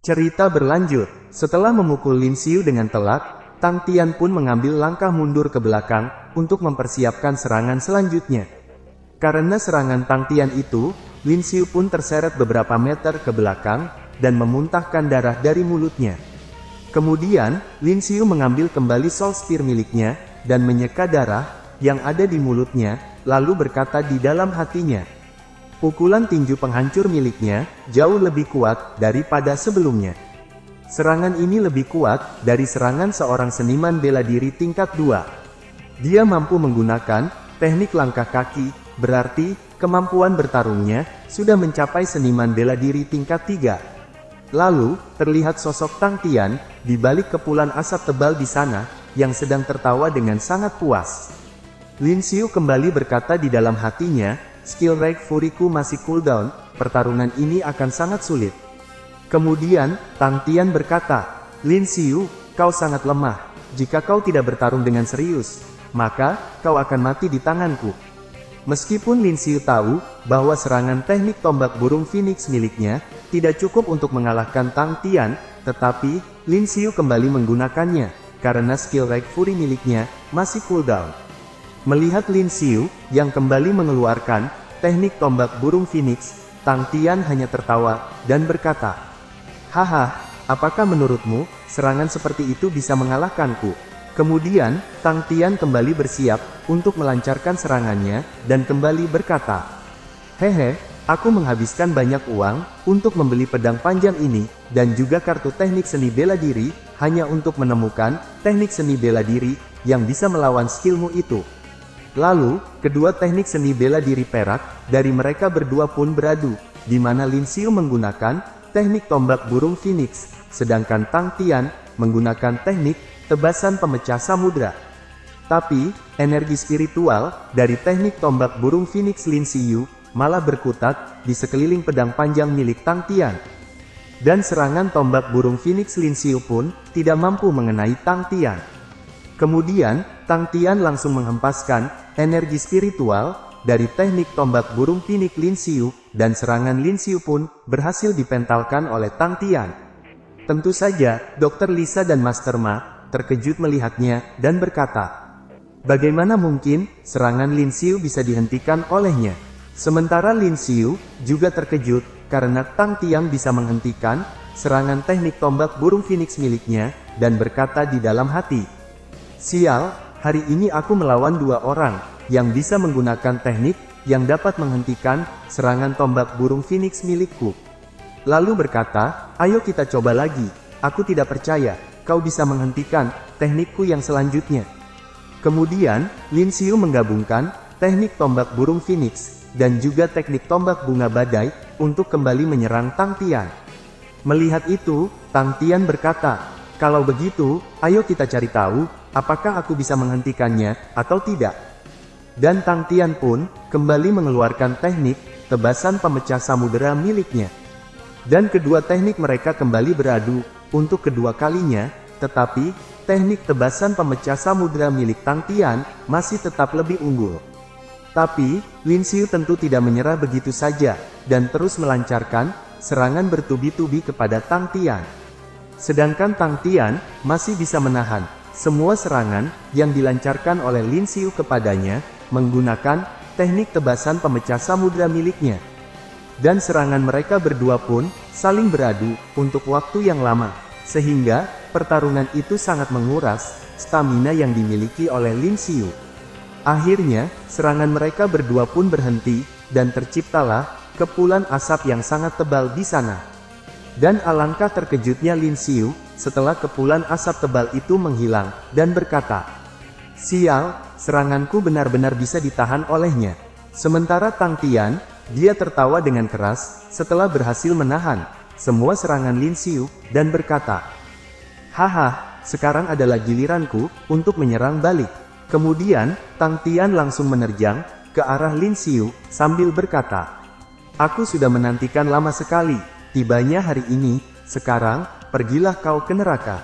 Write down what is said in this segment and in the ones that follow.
Cerita berlanjut. Setelah memukul Lin Xiu dengan telak, Tang Tian pun mengambil langkah mundur ke belakang, untuk mempersiapkan serangan selanjutnya. Karena serangan Tang Tian itu, Lin Xiu pun terseret beberapa meter ke belakang, dan memuntahkan darah dari mulutnya. Kemudian, Lin Xiu mengambil kembali Soul Spear miliknya, dan menyeka darah yang ada di mulutnya, lalu berkata di dalam hatinya. Pukulan tinju penghancur miliknya, jauh lebih kuat daripada sebelumnya. Serangan ini lebih kuat dari serangan seorang seniman bela diri tingkat 2. Dia mampu menggunakan teknik langkah kaki, berarti kemampuan bertarungnya sudah mencapai seniman bela diri tingkat 3. Lalu, terlihat sosok Tang Tian di balik kepulan asap tebal di sana, yang sedang tertawa dengan sangat puas. Lin Xiu kembali berkata di dalam hatinya, skill Rage Fury-ku masih cooldown, pertarungan ini akan sangat sulit. Kemudian, Tang Tian berkata, Lin Xiu, kau sangat lemah. Jika kau tidak bertarung dengan serius, maka kau akan mati di tanganku. Meskipun Lin Xiu tahu bahwa serangan teknik tombak burung Phoenix miliknya tidak cukup untuk mengalahkan Tang Tian, tetapi Lin Xiu kembali menggunakannya, karena skill Rage Fury miliknya masih cooldown. Melihat Lin Xiu yang kembali mengeluarkan teknik tombak burung Phoenix, Tang Tian hanya tertawa dan berkata, haha, apakah menurutmu serangan seperti itu bisa mengalahkanku? Kemudian, Tang Tian kembali bersiap untuk melancarkan serangannya dan kembali berkata, hehe, aku menghabiskan banyak uang untuk membeli pedang panjang ini dan juga kartu teknik seni bela diri hanya untuk menemukan teknik seni bela diri yang bisa melawan skillmu itu. Lalu, kedua teknik seni bela diri perak dari mereka berdua pun beradu, di mana Lin Xiu menggunakan teknik tombak burung Phoenix, sedangkan Tang Tian menggunakan teknik tebasan pemecah samudra. Tapi, energi spiritual dari teknik tombak burung Phoenix Lin Xiu malah berkutat di sekeliling pedang panjang milik Tang Tian. Dan serangan tombak burung Phoenix Lin Xiu pun tidak mampu mengenai Tang Tian. Kemudian, Tang Tian langsung menghempaskan energi spiritual dari teknik tombak burung Phoenix Lin Xiu, dan serangan Lin Xiu pun berhasil dipentalkan oleh Tang Tian. Tentu saja, Dr. Lisa dan Master Ma terkejut melihatnya dan berkata, bagaimana mungkin serangan Lin Xiu bisa dihentikan olehnya? Sementara Lin Xiu juga terkejut karena Tang Tian bisa menghentikan serangan teknik tombak burung Phoenix miliknya, dan berkata di dalam hati, sial, hari ini aku melawan dua orang yang bisa menggunakan teknik yang dapat menghentikan serangan tombak burung Phoenix milikku. Lalu berkata, ayo kita coba lagi, aku tidak percaya kau bisa menghentikan teknikku yang selanjutnya. Kemudian, Lin Xiu menggabungkan teknik tombak burung Phoenix dan juga teknik tombak bunga badai untuk kembali menyerang Tang Tian. Melihat itu, Tang Tian berkata, kalau begitu, ayo kita cari tahu apakah aku bisa menghentikannya atau tidak. Dan Tang Tian pun kembali mengeluarkan teknik tebasan pemecah samudera miliknya. Dan kedua teknik mereka kembali beradu untuk kedua kalinya, tetapi teknik tebasan pemecah samudera milik Tang Tian masih tetap lebih unggul. Tapi, Lin Xiu tentu tidak menyerah begitu saja, dan terus melancarkan serangan bertubi-tubi kepada Tang Tian. Sedangkan Tang Tian masih bisa menahan semua serangan yang dilancarkan oleh Lin Xiu kepadanya, menggunakan teknik tebasan pemecah samudera miliknya. Dan serangan mereka berdua pun saling beradu untuk waktu yang lama, sehingga pertarungan itu sangat menguras stamina yang dimiliki oleh Lin Xiu. Akhirnya, serangan mereka berdua pun berhenti, dan terciptalah kepulan asap yang sangat tebal di sana. Dan alangkah terkejutnya Lin Xiu setelah kepulan asap tebal itu menghilang, dan berkata, sial, seranganku benar-benar bisa ditahan olehnya. Sementara Tang Tian, dia tertawa dengan keras setelah berhasil menahan semua serangan Lin Xiu, dan berkata, haha, sekarang adalah giliranku untuk menyerang balik. Kemudian, Tang Tian langsung menerjang ke arah Lin Xiu sambil berkata, aku sudah menantikan lama sekali, tibanya hari ini, sekarang, pergilah kau ke neraka.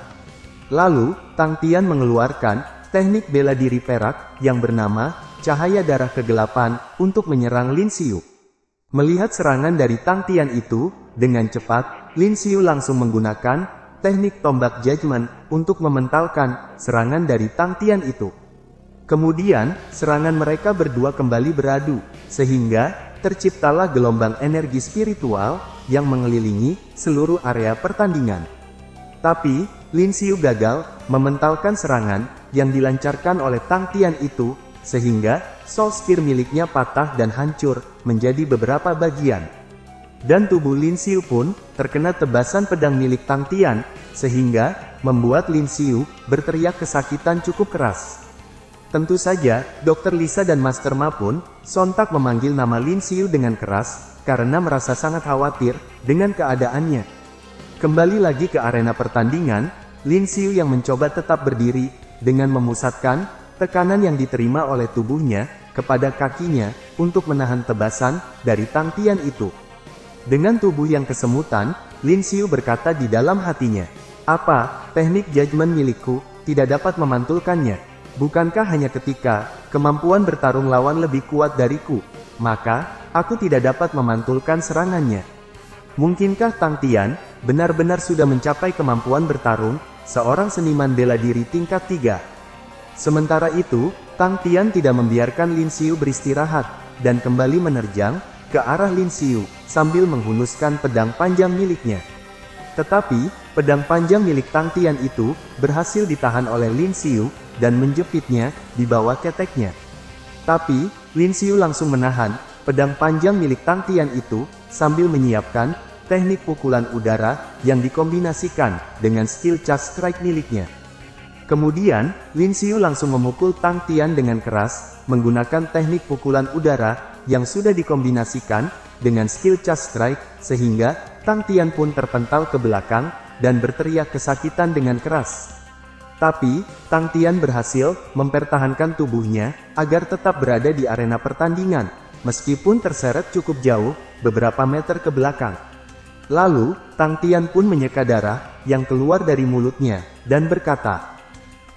Lalu, Tang Tian mengeluarkan teknik bela diri perak yang bernama cahaya darah kegelapan untuk menyerang Lin Xiu. Melihat serangan dari Tang Tian itu, Dengan cepat, Lin Xiu langsung menggunakan teknik tombak judgment untuk mementalkan serangan dari Tang Tian itu. Kemudian, serangan mereka berdua kembali beradu, sehingga terciptalah gelombang energi spiritual yang mengelilingi seluruh area pertandingan. Tapi, Lin Xiu gagal mementalkan serangan yang dilancarkan oleh Tang Tian itu, sehingga Soul Spear miliknya patah dan hancur menjadi beberapa bagian. Dan tubuh Lin Xiu pun terkena tebasan pedang milik Tang Tian, sehingga membuat Lin Xiu berteriak kesakitan cukup keras. Tentu saja, Dr. Lisa dan Master Ma pun sontak memanggil nama Lin Xiu dengan keras, karena merasa sangat khawatir dengan keadaannya. Kembali lagi ke arena pertandingan, Lin Xiu yang mencoba tetap berdiri, dengan memusatkan tekanan yang diterima oleh tubuhnya kepada kakinya untuk menahan tebasan dari Tang Tian itu. Dengan tubuh yang kesemutan, Lin Xiu berkata di dalam hatinya, "Apa, teknik judgment milikku tidak dapat memantulkannya? Bukankah hanya ketika kemampuan bertarung lawan lebih kuat dariku, maka aku tidak dapat memantulkan serangannya?" Mungkinkah Tang Tian benar-benar sudah mencapai kemampuan bertarung seorang seniman bela diri tingkat 3? Sementara itu, Tang Tian tidak membiarkan Lin Xiu beristirahat, dan kembali menerjang ke arah Lin Xiu, sambil menghunuskan pedang panjang miliknya. Tetapi, pedang panjang milik Tang Tian itu berhasil ditahan oleh Lin Xiu, dan menjepitnya di bawah keteknya. Tapi, Lin Xiu langsung menahan pedang panjang milik Tang Tian itu, sambil menyiapkan teknik pukulan udara yang dikombinasikan dengan skill charge strike miliknya. Kemudian, Lin Xiu langsung memukul Tang Tian dengan keras, menggunakan teknik pukulan udara yang sudah dikombinasikan dengan skill charge strike, sehingga Tang Tian pun terpental ke belakang dan berteriak kesakitan dengan keras. Tapi, Tang Tian berhasil mempertahankan tubuhnya agar tetap berada di arena pertandingan, meskipun terseret cukup jauh, beberapa meter ke belakang. Lalu, Tang Tian pun menyeka darah yang keluar dari mulutnya, dan berkata,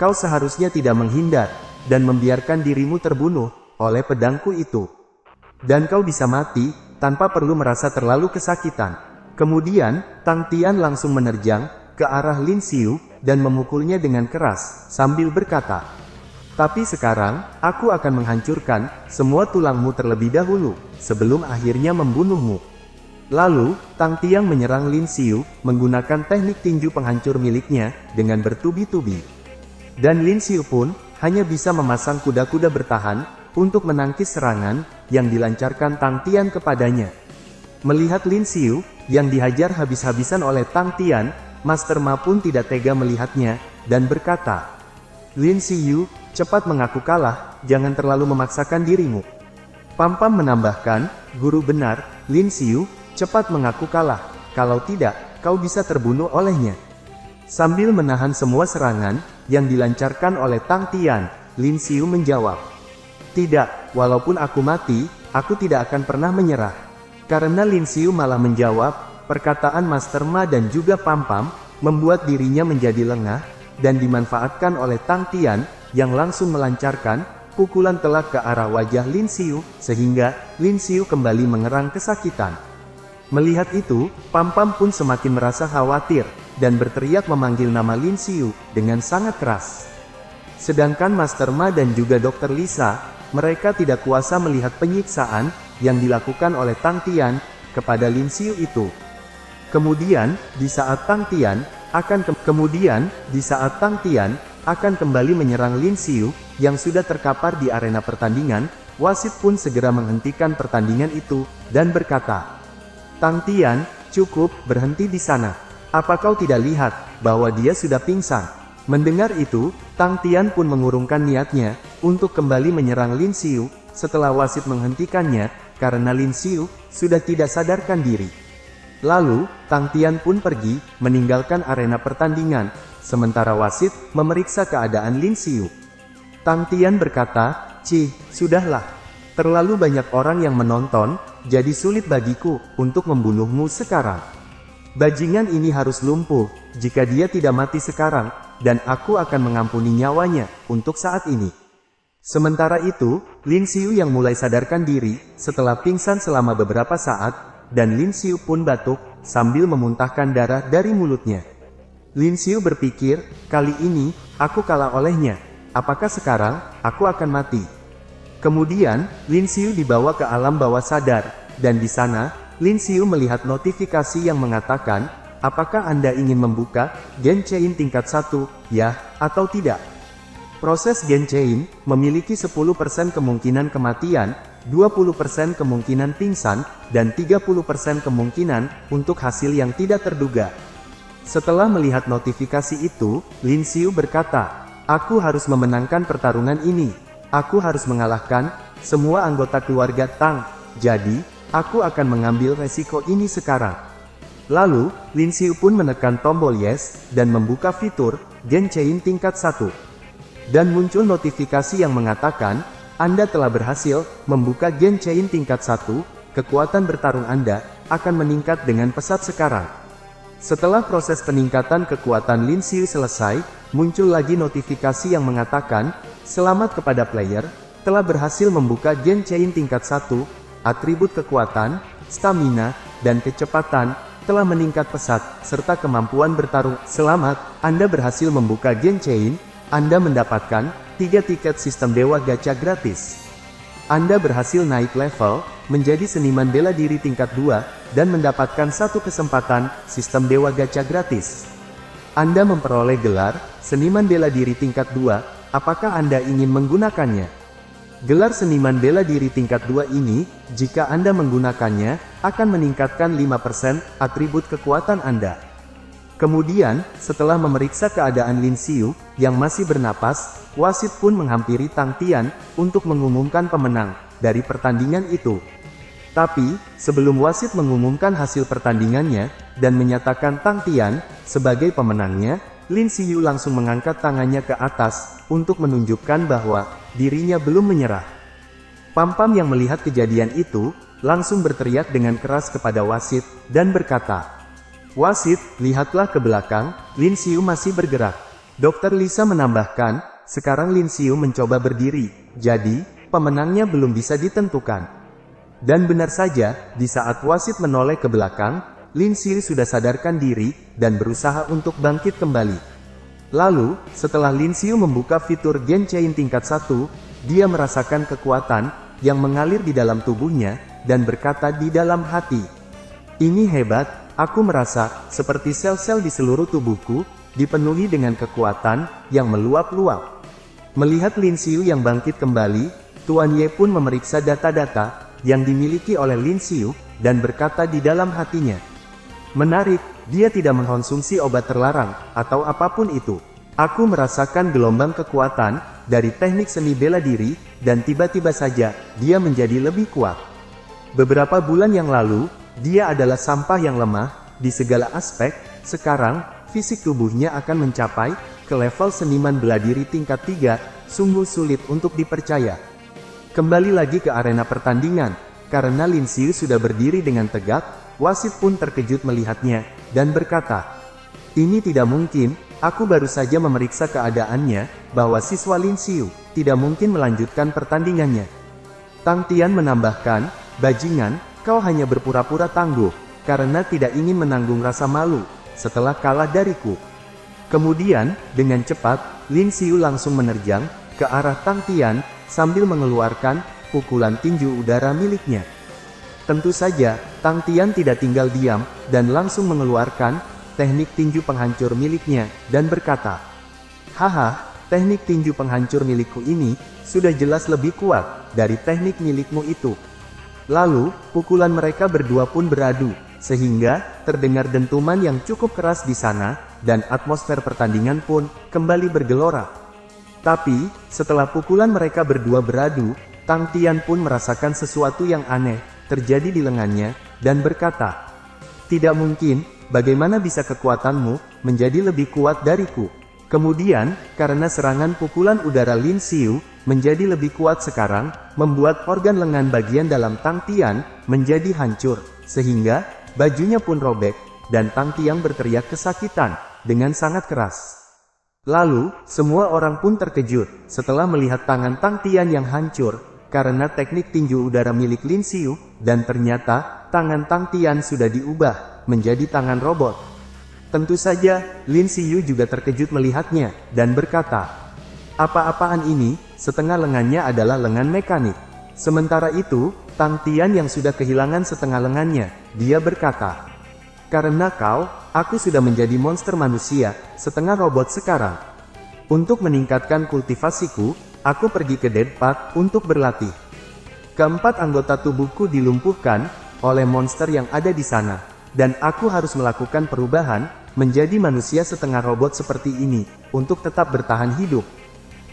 "Kau seharusnya tidak menghindar, dan membiarkan dirimu terbunuh oleh pedangku itu. Dan kau bisa mati, tanpa perlu merasa terlalu kesakitan." Kemudian, Tang Tian langsung menerjang ke arah Lin Xiu, dan memukulnya dengan keras, sambil berkata, "Tapi sekarang, aku akan menghancurkan semua tulangmu terlebih dahulu, sebelum akhirnya membunuhmu." Lalu, Tang Tian menyerang Lin Xiu, menggunakan teknik tinju penghancur miliknya, dengan bertubi-tubi. Dan Lin Xiu pun hanya bisa memasang kuda-kuda bertahan untuk menangkis serangan yang dilancarkan Tang Tian kepadanya. Melihat Lin Xiu yang dihajar habis-habisan oleh Tang Tian, Master Ma pun tidak tega melihatnya, dan berkata, "Lin Xiu, cepat mengaku kalah, jangan terlalu memaksakan dirimu." Pam Pam menambahkan, "Guru benar, Lin Xiu, cepat mengaku kalah, kalau tidak, kau bisa terbunuh olehnya." Sambil menahan semua serangan yang dilancarkan oleh Tang Tian, Lin Xiu menjawab, "Tidak, walaupun aku mati, aku tidak akan pernah menyerah." Karena Lin Xiu malah menjawab, perkataan Master Ma dan juga Pam Pam membuat dirinya menjadi lengah, dan dimanfaatkan oleh Tang Tian yang langsung melancarkan pukulan telak ke arah wajah Lin Xiu, sehingga Lin Xiu kembali mengerang kesakitan. Melihat itu, Pam Pam pun semakin merasa khawatir, dan berteriak memanggil nama Lin Xiu dengan sangat keras. Sedangkan Master Ma dan juga Dr. Lisa, mereka tidak kuasa melihat penyiksaan yang dilakukan oleh Tang Tian kepada Lin Xiu itu. Kemudian, di saat Tang Tian akan kembali menyerang Lin Xiu yang sudah terkapar di arena pertandingan, wasit pun segera menghentikan pertandingan itu dan berkata, "Tang Tian, cukup, berhenti di sana. Apa kau tidak lihat bahwa dia sudah pingsan?" Mendengar itu, Tang Tian pun mengurungkan niatnya untuk kembali menyerang Lin Xiu setelah wasit menghentikannya, karena Lin Xiu sudah tidak sadarkan diri. Lalu, Tang Tian pun pergi, meninggalkan arena pertandingan, sementara wasit memeriksa keadaan Lin Xiu. Tang Tian berkata, "Cih, sudahlah. Terlalu banyak orang yang menonton, jadi sulit bagiku untuk membunuhmu sekarang. Bajingan ini harus lumpuh, jika dia tidak mati sekarang, dan aku akan mengampuni nyawanya untuk saat ini." Sementara itu, Lin Xiu yang mulai sadarkan diri setelah pingsan selama beberapa saat, dan Lin Xiu pun batuk sambil memuntahkan darah dari mulutnya. Lin Xiu berpikir, kali ini, aku kalah olehnya. Apakah sekarang, aku akan mati? Kemudian, Lin Xiu dibawa ke alam bawah sadar, dan di sana, Lin Xiu melihat notifikasi yang mengatakan, apakah Anda ingin membuka Gen Chain tingkat 1, ya, atau tidak? Proses Gen Chain memiliki 10% kemungkinan kematian, 20% kemungkinan pingsan, dan 30% kemungkinan untuk hasil yang tidak terduga. Setelah melihat notifikasi itu, Lin Xiu berkata, aku harus memenangkan pertarungan ini. Aku harus mengalahkan semua anggota keluarga Tang. Jadi, aku akan mengambil resiko ini sekarang. Lalu, Lin Xiu pun menekan tombol Yes, dan membuka fitur Gen Chain tingkat 1. Dan muncul notifikasi yang mengatakan, Anda telah berhasil membuka Gen Chain tingkat 1, kekuatan bertarung Anda akan meningkat dengan pesat sekarang. Setelah proses peningkatan kekuatan Lin Xiu selesai, muncul lagi notifikasi yang mengatakan, selamat kepada player, telah berhasil membuka Gen Chain tingkat 1, atribut kekuatan, stamina, dan kecepatan, telah meningkat pesat, serta kemampuan bertarung. Selamat, Anda berhasil membuka Gen Chain, Anda mendapatkan 3 tiket sistem Dewa Gacha gratis. Anda berhasil naik level, menjadi seniman bela diri tingkat 2, dan mendapatkan 1 kesempatan sistem Dewa Gacha gratis. Anda memperoleh gelar seniman bela diri tingkat 2, apakah Anda ingin menggunakannya? Gelar seniman bela diri tingkat 2 ini, jika Anda menggunakannya, akan meningkatkan 5% atribut kekuatan Anda. Kemudian, setelah memeriksa keadaan Lin Xiu, yang masih bernapas, wasit pun menghampiri Tang Tian, untuk mengumumkan pemenang, dari pertandingan itu. Tapi, sebelum wasit mengumumkan hasil pertandingannya, dan menyatakan Tang Tian, sebagai pemenangnya, Lin Xiu langsung mengangkat tangannya ke atas, untuk menunjukkan bahwa, dirinya belum menyerah. Pam-Pam yang melihat kejadian itu, langsung berteriak dengan keras kepada wasit, dan berkata, wasit, lihatlah ke belakang, Lin Xiu masih bergerak. Dr. Lisa menambahkan, sekarang Lin Xiu mencoba berdiri, jadi, pemenangnya belum bisa ditentukan. Dan benar saja, di saat wasit menoleh ke belakang, Lin Xiu sudah sadarkan diri, dan berusaha untuk bangkit kembali. Lalu, setelah Lin Xiu membuka fitur Gen Chain tingkat 1, dia merasakan kekuatan, yang mengalir di dalam tubuhnya, dan berkata di dalam hati, ini hebat. Aku merasa, seperti sel-sel di seluruh tubuhku, dipenuhi dengan kekuatan, yang meluap-luap. Melihat Lin Xiu yang bangkit kembali, Tuan Ye pun memeriksa data-data, yang dimiliki oleh Lin Xiu, dan berkata di dalam hatinya. Menarik, dia tidak mengkonsumsi obat terlarang, atau apapun itu. Aku merasakan gelombang kekuatan, dari teknik seni bela diri, dan tiba-tiba saja, dia menjadi lebih kuat. Beberapa bulan yang lalu, dia adalah sampah yang lemah, di segala aspek. Sekarang, fisik tubuhnya akan mencapai ke level seniman bela diri tingkat 3, sungguh sulit untuk dipercaya. Kembali lagi ke arena pertandingan, karena Lin Xiu sudah berdiri dengan tegak, wasit pun terkejut melihatnya, dan berkata, ini tidak mungkin, aku baru saja memeriksa keadaannya, bahwa siswa Lin Xiu tidak mungkin melanjutkan pertandingannya. Tang Tian menambahkan, bajingan, kau hanya berpura-pura tangguh, karena tidak ingin menanggung rasa malu, setelah kalah dariku. Kemudian, dengan cepat, Lin Xiu langsung menerjang, ke arah Tang Tian, sambil mengeluarkan, pukulan tinju udara miliknya. Tentu saja, Tang Tian tidak tinggal diam, dan langsung mengeluarkan, teknik tinju penghancur miliknya, dan berkata, haha, teknik tinju penghancur milikku ini, sudah jelas lebih kuat, dari teknik milikmu itu. Lalu, pukulan mereka berdua pun beradu, sehingga, terdengar dentuman yang cukup keras di sana, dan atmosfer pertandingan pun, kembali bergelora. Tapi, setelah pukulan mereka berdua beradu, Tang Tian pun merasakan sesuatu yang aneh, terjadi di lengannya, dan berkata, tidak mungkin, bagaimana bisa kekuatanmu, menjadi lebih kuat dariku? Kemudian, karena serangan pukulan udara Lin Xiu, menjadi lebih kuat sekarang, membuat organ lengan bagian dalam Tang Tian, menjadi hancur, sehingga, bajunya pun robek, dan Tang Tian berteriak kesakitan, dengan sangat keras. Lalu, semua orang pun terkejut, setelah melihat tangan Tang Tian yang hancur, karena teknik tinju udara milik Lin Xiu, dan ternyata, tangan Tang Tian sudah diubah, menjadi tangan robot. Tentu saja, Lin Xiu juga terkejut melihatnya, dan berkata, "Apa-apaan ini?" Setengah lengannya adalah lengan mekanik. Sementara itu, Tang Tian yang sudah kehilangan setengah lengannya, dia berkata, "Karena kau, aku sudah menjadi monster manusia, setengah robot sekarang. Untuk meningkatkan kultivasiku, aku pergi ke Dead Park untuk berlatih. Keempat anggota tubuhku dilumpuhkan oleh monster yang ada di sana, dan aku harus melakukan perubahan menjadi manusia setengah robot seperti ini, untuk tetap bertahan hidup.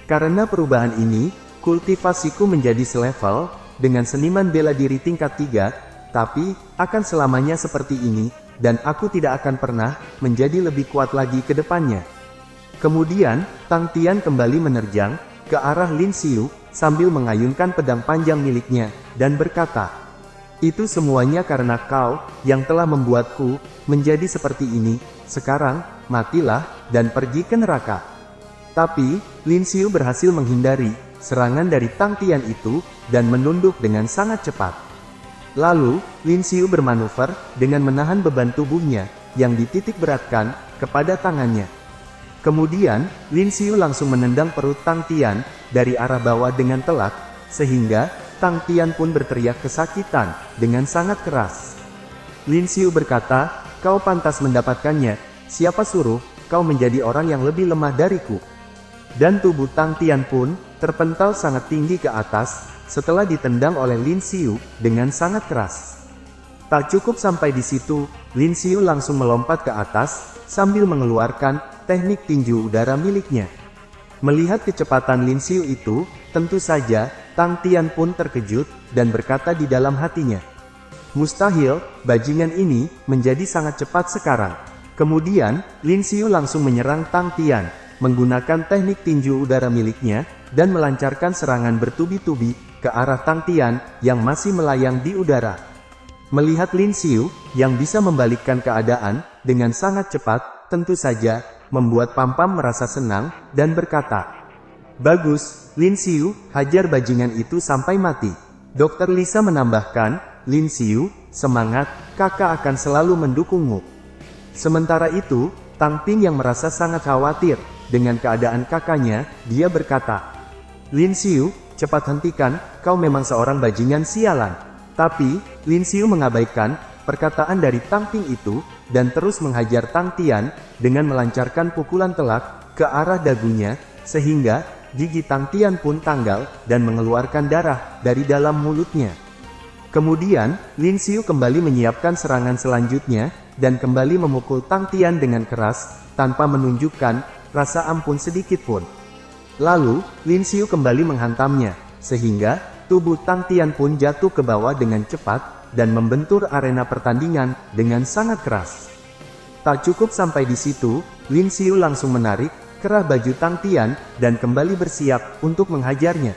Karena perubahan ini, kultivasiku menjadi selevel dengan seniman bela diri tingkat 3, tapi akan selamanya seperti ini, dan aku tidak akan pernah menjadi lebih kuat lagi ke depannya." Kemudian, Tang Tian kembali menerjang ke arah Lin Xiu, sambil mengayunkan pedang panjang miliknya, dan berkata, "Itu semuanya karena kau, yang telah membuatku menjadi seperti ini. Sekarang, matilah, dan pergi ke neraka." Tapi, Lin Xiu berhasil menghindari serangan dari Tang Tian itu, dan menunduk dengan sangat cepat. Lalu, Lin Xiu bermanuver dengan menahan beban tubuhnya, yang dititik beratkan kepada tangannya. Kemudian, Lin Xiu langsung menendang perut Tang Tian dari arah bawah dengan telak, sehingga Tang Tian pun berteriak kesakitan dengan sangat keras. Lin Xiu berkata, "Kau pantas mendapatkannya. Siapa suruh kau menjadi orang yang lebih lemah dariku?" Dan tubuh Tang Tian pun terpental sangat tinggi ke atas setelah ditendang oleh Lin Xiu dengan sangat keras. Tak cukup sampai di situ, Lin Xiu langsung melompat ke atas sambil mengeluarkan teknik tinju udara miliknya. Melihat kecepatan Lin Xiu itu, tentu saja Tang Tian pun terkejut dan berkata di dalam hatinya, "Mustahil, bajingan ini menjadi sangat cepat sekarang." Kemudian, Lin Xiu langsung menyerang Tang Tian menggunakan teknik tinju udara miliknya dan melancarkan serangan bertubi-tubi ke arah Tang Tian yang masih melayang di udara. Melihat Lin Xiu yang bisa membalikkan keadaan dengan sangat cepat, tentu saja membuat Pam Pam merasa senang dan berkata, "Bagus, Lin Xiu, hajar bajingan itu sampai mati." Dr. Lisa menambahkan, "Lin Xiu, semangat, kakak akan selalu mendukungmu." Sementara itu, Tang Ping yang merasa sangat khawatir dengan keadaan kakaknya, dia berkata, "Lin Xiu, cepat hentikan, kau memang seorang bajingan sialan." Tapi, Lin Xiu mengabaikan perkataan dari Tang Ping itu, dan terus menghajar Tang Tian dengan melancarkan pukulan telak ke arah dagunya, sehingga gigi Tang Tian pun tanggal dan mengeluarkan darah dari dalam mulutnya. Kemudian, Lin Xiu kembali menyiapkan serangan selanjutnya, dan kembali memukul Tang Tian dengan keras, tanpa menunjukkan rasa ampun sedikit pun. Lalu, Lin Xiu kembali menghantamnya, sehingga tubuh Tang Tian pun jatuh ke bawah dengan cepat, dan membentur arena pertandingan dengan sangat keras. Tak cukup sampai di situ, Lin Xiu langsung menarik kerah baju Tang Tian, dan kembali bersiap untuk menghajarnya.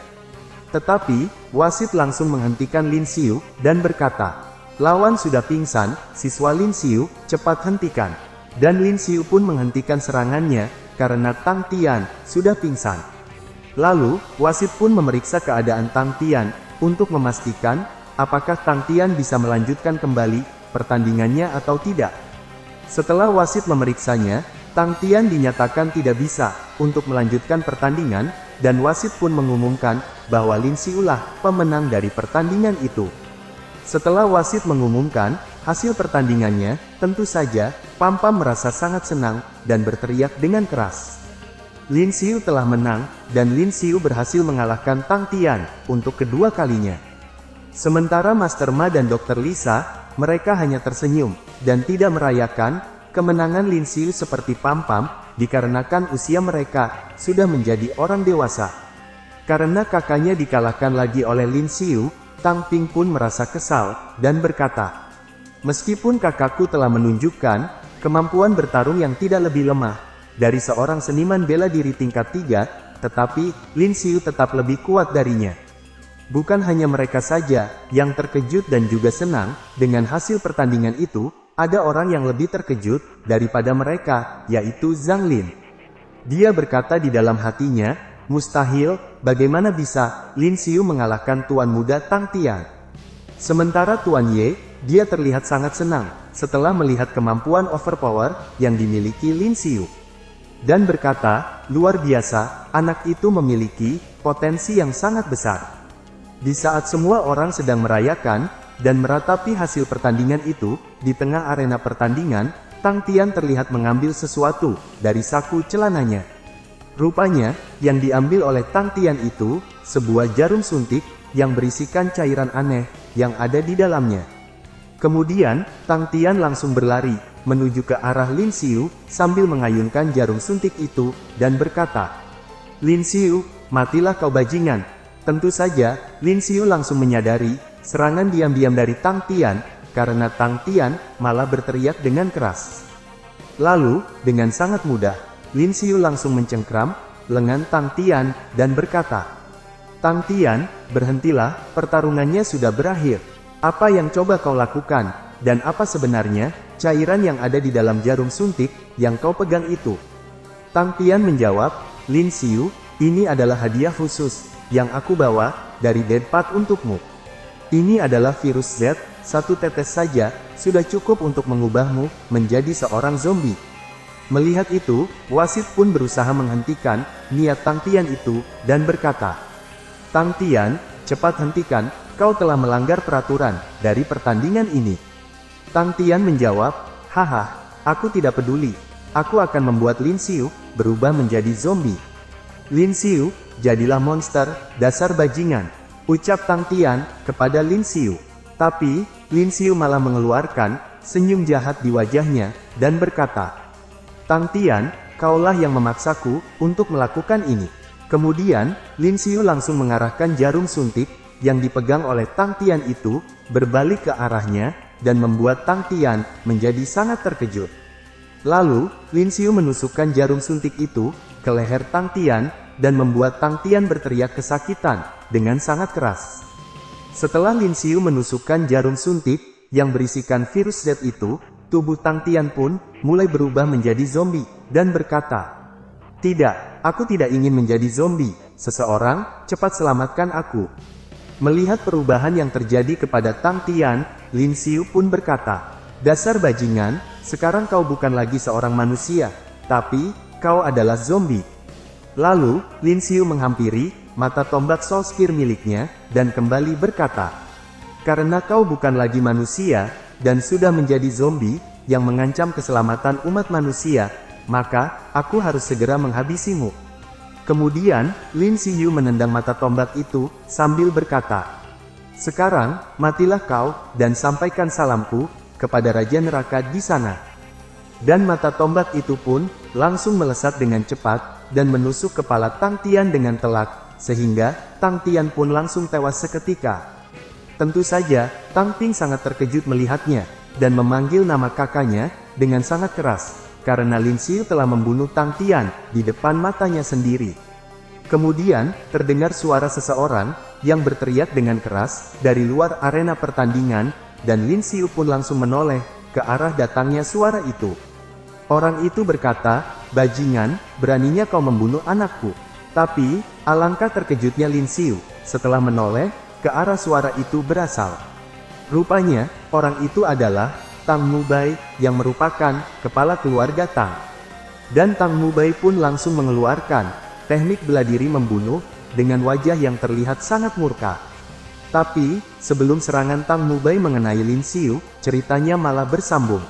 Tetapi, wasit langsung menghentikan Lin Xiu, dan berkata, "Lawan sudah pingsan, siswa Lin Xiu, cepat hentikan." Dan Lin Xiu pun menghentikan serangannya, karena Tang Tian sudah pingsan. Lalu, wasit pun memeriksa keadaan Tang Tian, untuk memastikan, apakah Tang Tian bisa melanjutkan kembali pertandingannya atau tidak. Setelah wasit memeriksanya, Tang Tian dinyatakan tidak bisa untuk melanjutkan pertandingan, dan wasit pun mengumumkan bahwa Lin Xiu lah pemenang dari pertandingan itu. Setelah wasit mengumumkan hasil pertandingannya, tentu saja Pam Pam merasa sangat senang dan berteriak dengan keras. Lin Xiu telah menang, dan Lin Xiu berhasil mengalahkan Tang Tian untuk kedua kalinya. Sementara Master Ma dan Dr. Lisa, mereka hanya tersenyum dan tidak merayakan kemenangan Lin Xiu seperti Pam Pam, dikarenakan usia mereka sudah menjadi orang dewasa. Karena kakaknya dikalahkan lagi oleh Lin Xiu, Tang Ping pun merasa kesal dan berkata, "Meskipun kakakku telah menunjukkan kemampuan bertarung yang tidak lebih lemah dari seorang seniman bela diri tingkat 3, tetapi Lin Xiu tetap lebih kuat darinya." Bukan hanya mereka saja yang terkejut dan juga senang dengan hasil pertandingan itu, ada orang yang lebih terkejut daripada mereka, yaitu Zhang Lin. Dia berkata di dalam hatinya, "Mustahil, bagaimana bisa Lin Xiu mengalahkan Tuan Muda Tang Tian?" Sementara Tuan Ye, dia terlihat sangat senang, setelah melihat kemampuan overpower yang dimiliki Lin Xiu. Dan berkata, luar biasa, anak itu memiliki potensi yang sangat besar. Di saat semua orang sedang merayakan dan meratapi hasil pertandingan itu, di tengah arena pertandingan, Tang Tian terlihat mengambil sesuatu dari saku celananya. Rupanya, yang diambil oleh Tang Tian itu, sebuah jarum suntik yang berisikan cairan aneh yang ada di dalamnya. Kemudian, Tang Tian langsung berlari menuju ke arah Lin Xiu sambil mengayunkan jarum suntik itu dan berkata, "Lin Xiu, matilah kau bajingan." Tentu saja, Lin Xiu langsung menyadari serangan diam-diam dari Tang Tian, karena Tang Tian malah berteriak dengan keras. Lalu, dengan sangat mudah, Lin Xiu langsung mencengkram lengan Tang Tian dan berkata, "Tang Tian, berhentilah, pertarungannya sudah berakhir. Apa yang coba kau lakukan, dan apa sebenarnya cairan yang ada di dalam jarum suntik yang kau pegang itu?" Tang Tian menjawab, "Lin Xiu, ini adalah hadiah khusus yang aku bawa dari Dead Path untukmu. Ini adalah virus Z, satu tetes saja sudah cukup untuk mengubahmu menjadi seorang zombie." Melihat itu, wasit pun berusaha menghentikan niat Tang Tian itu dan berkata, "Tang Tian, cepat hentikan, kau telah melanggar peraturan dari pertandingan ini." Tang Tian menjawab, "Haha, aku tidak peduli. Aku akan membuat Lin Xiu berubah menjadi zombie." "Lin Xiu, jadilah monster, dasar bajingan," ucap Tang Tian kepada Lin Xiu. Tapi, Lin Xiu malah mengeluarkan senyum jahat di wajahnya dan berkata, "Tang Tian, kaulah yang memaksaku untuk melakukan ini." Kemudian, Lin Xiu langsung mengarahkan jarum suntik yang dipegang oleh Tang Tian itu berbalik ke arahnya dan membuat Tang Tian menjadi sangat terkejut. Lalu, Lin Xiu menusukkan jarum suntik itu ke leher Tang Tian dan membuat Tang Tian berteriak kesakitan dengan sangat keras. Setelah Lin Xiu menusukkan jarum suntik yang berisikan virus Z itu, tubuh Tang Tian pun mulai berubah menjadi zombie dan berkata, "Tidak, aku tidak ingin menjadi zombie. Seseorang, cepat selamatkan aku." Melihat perubahan yang terjadi kepada Tang Tian, Lin Xiu pun berkata, "Dasar bajingan, sekarang kau bukan lagi seorang manusia, tapi kau adalah zombie." Lalu, Lin Xiu menghampiri mata tombak Soul Spear miliknya dan kembali berkata, "Karena kau bukan lagi manusia dan sudah menjadi zombie yang mengancam keselamatan umat manusia, maka aku harus segera menghabisimu." Kemudian, Lin Xiu menendang mata tombak itu sambil berkata, "Sekarang, matilah kau dan sampaikan salamku kepada Raja Neraka di sana." Dan mata tombak itu pun langsung melesat dengan cepat dan menusuk kepala Tang Tian dengan telak, sehingga Tang Tian pun langsung tewas seketika. Tentu saja, Tang Ping sangat terkejut melihatnya, dan memanggil nama kakaknya dengan sangat keras, karena Lin Xiu telah membunuh Tang Tian di depan matanya sendiri. Kemudian, terdengar suara seseorang yang berteriak dengan keras dari luar arena pertandingan, dan Lin Xiu pun langsung menoleh ke arah datangnya suara itu. Orang itu berkata, "Bajingan, beraninya kau membunuh anakku." Tapi, alangkah terkejutnya Lin Xiu setelah menoleh ke arah suara itu berasal. Rupanya, orang itu adalah Tang Mubai yang merupakan kepala keluarga Tang. Dan Tang Mubai pun langsung mengeluarkan teknik bela diri membunuh dengan wajah yang terlihat sangat murka. Tapi, sebelum serangan Tang Mubai mengenai Lin Xiu, ceritanya malah bersambung.